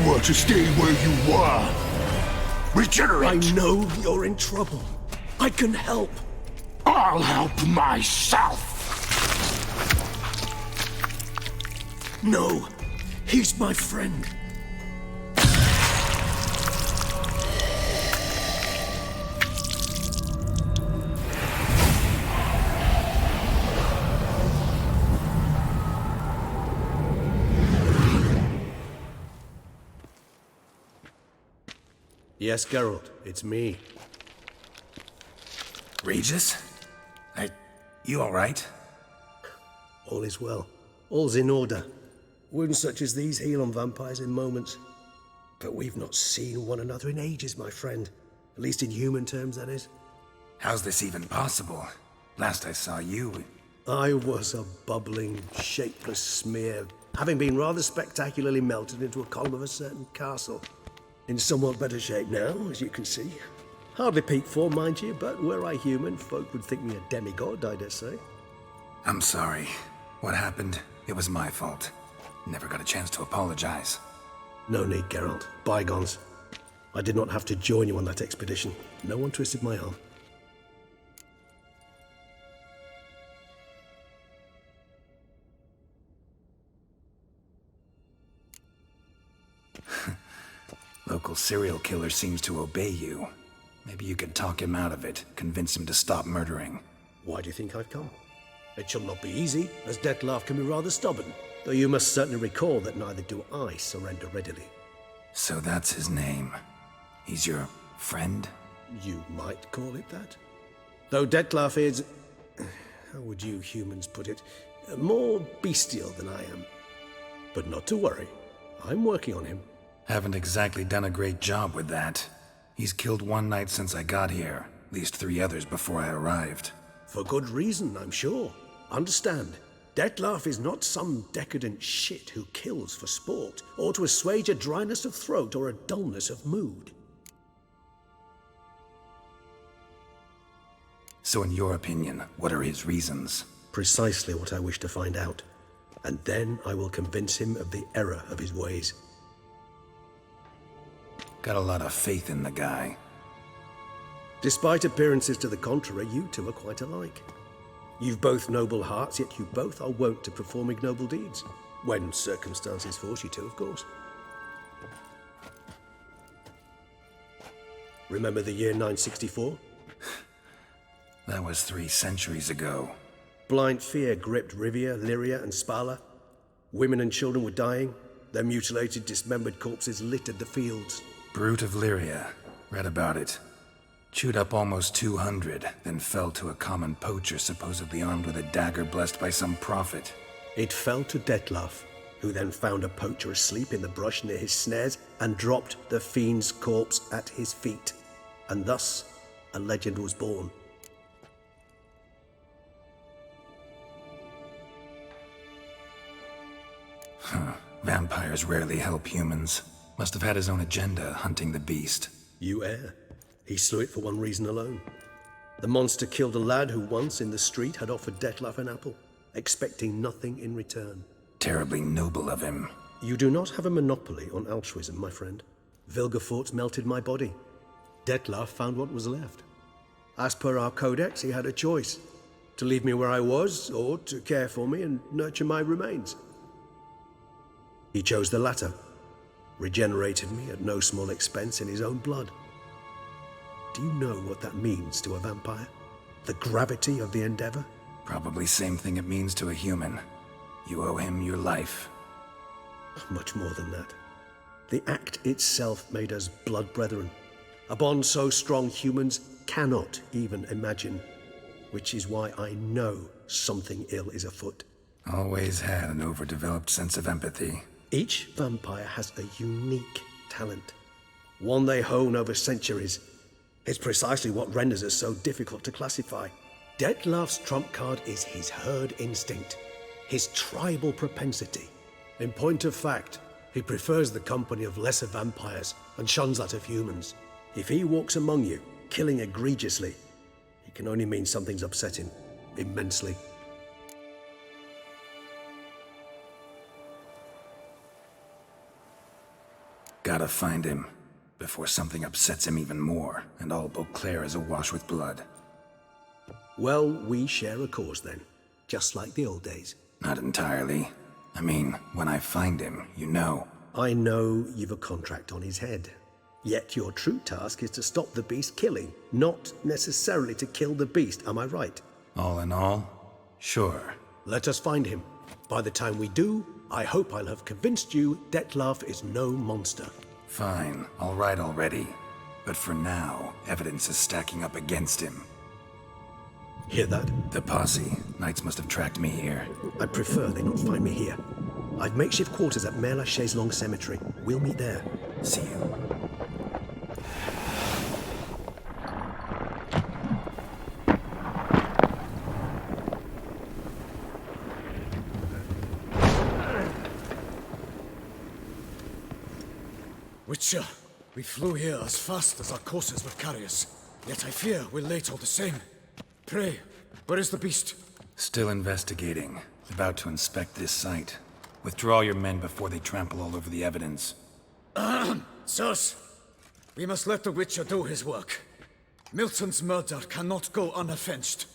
were to stay where you were. Regenerate! I know you're in trouble. I can help. I'll help myself! No, he's my friend. Yes, Geralt, it's me. Regis? You alright? All is well. All's in order. Wounds such as these heal on vampires in moments. But we've not seen one another in ages, my friend. At least in human terms, that is. How's this even possible? Last I saw you... I was a bubbling, shapeless smear, having been rather spectacularly melted into a column of a certain castle. In somewhat better shape now, as you can see. Hardly peak form, mind you, but were I human, folk would think me a demigod, I dare say. I'm sorry. What happened? It was my fault. Never got a chance to apologize. No need, Geralt. Bygones. I did not have to join you on that expedition. No one twisted my arm. Local serial killer seems to obey you. Maybe you could talk him out of it, convince him to stop murdering. Why do you think I've come? It shall not be easy, as Dettlaff can be rather stubborn. Though you must certainly recall that neither do I surrender readily. So that's his name. He's your friend? You might call it that. Though Dettlaff is... how would you humans put it? More bestial than I am. But not to worry. I'm working on him. Haven't exactly done a great job with that. He's killed one knight since I got here, at least 3 others before I arrived. For good reason, I'm sure. Understand, Dettlaff is not some decadent shit who kills for sport, or to assuage a dryness of throat or a dullness of mood. So in your opinion, what are his reasons? Precisely what I wish to find out. And then I will convince him of the error of his ways. Got a lot of faith in the guy. Despite appearances to the contrary, you two are quite alike. You've both noble hearts, yet you both are wont to perform ignoble deeds. When circumstances force you to, of course. Remember the year 964? That was 3 centuries ago. Blind fear gripped Rivia, Lyria, and Spala. Women and children were dying. Their mutilated, dismembered corpses littered the fields. Brute of Lyria. Read about it. Chewed up almost 200, then fell to a common poacher supposedly armed with a dagger blessed by some prophet. It fell to Dettlaff, who then found a poacher asleep in the brush near his snares and dropped the fiend's corpse at his feet. And thus, a legend was born. Vampires rarely help humans. Must have had his own agenda, hunting the beast. You err. He slew it for one reason alone. The monster killed a lad who once, in the street, had offered Dettlaff an apple, expecting nothing in return. Terribly noble of him. You do not have a monopoly on altruism, my friend. Vilgefortz melted my body. Dettlaff found what was left. As per our codex, he had a choice. To leave me where I was, or to care for me and nurture my remains. He chose the latter. Regenerated me at no small expense in his own blood. Do you know what that means to a vampire? The gravity of the endeavor? Probably same thing it means to a human. You owe him your life. Much more than that. The act itself made us blood brethren. A bond so strong humans cannot even imagine. Which is why I know something ill is afoot. Always had an overdeveloped sense of empathy. Each vampire has a unique talent. One they hone over centuries. It's precisely what renders us so difficult to classify. Dettlaff's trump card is his herd instinct, his tribal propensity. In point of fact, he prefers the company of lesser vampires and shuns that of humans. If he walks among you, killing egregiously, it can only mean something's upset him, immensely. Gotta find him, before something upsets him even more, and all Beauclair is awash with blood. Well, we share a cause then, just like the old days. Not entirely. I mean, when I find him, you know. I know you've a contract on his head. Yet your true task is to stop the beast killing, not necessarily to kill the beast, am I right? All in all, sure. Let us find him. By the time we do, I hope I'll have convinced you Dettlaff is no monster. Fine, all right already. But for now, evidence is stacking up against him. Hear that? The posse. Knights must have tracked me here. I prefer they not find me here. I've makeshift quarters at Mère Lachaise Long Cemetery. We'll meet there. See you. Witcher, we flew here as fast as our courses would carry us. Yet I fear we're late all the same. Pray, where is the beast? Still investigating. About to inspect this site. Withdraw your men before they trample all over the evidence. Sirs, we must let the Witcher do his work. Milton's murder cannot go unavenged.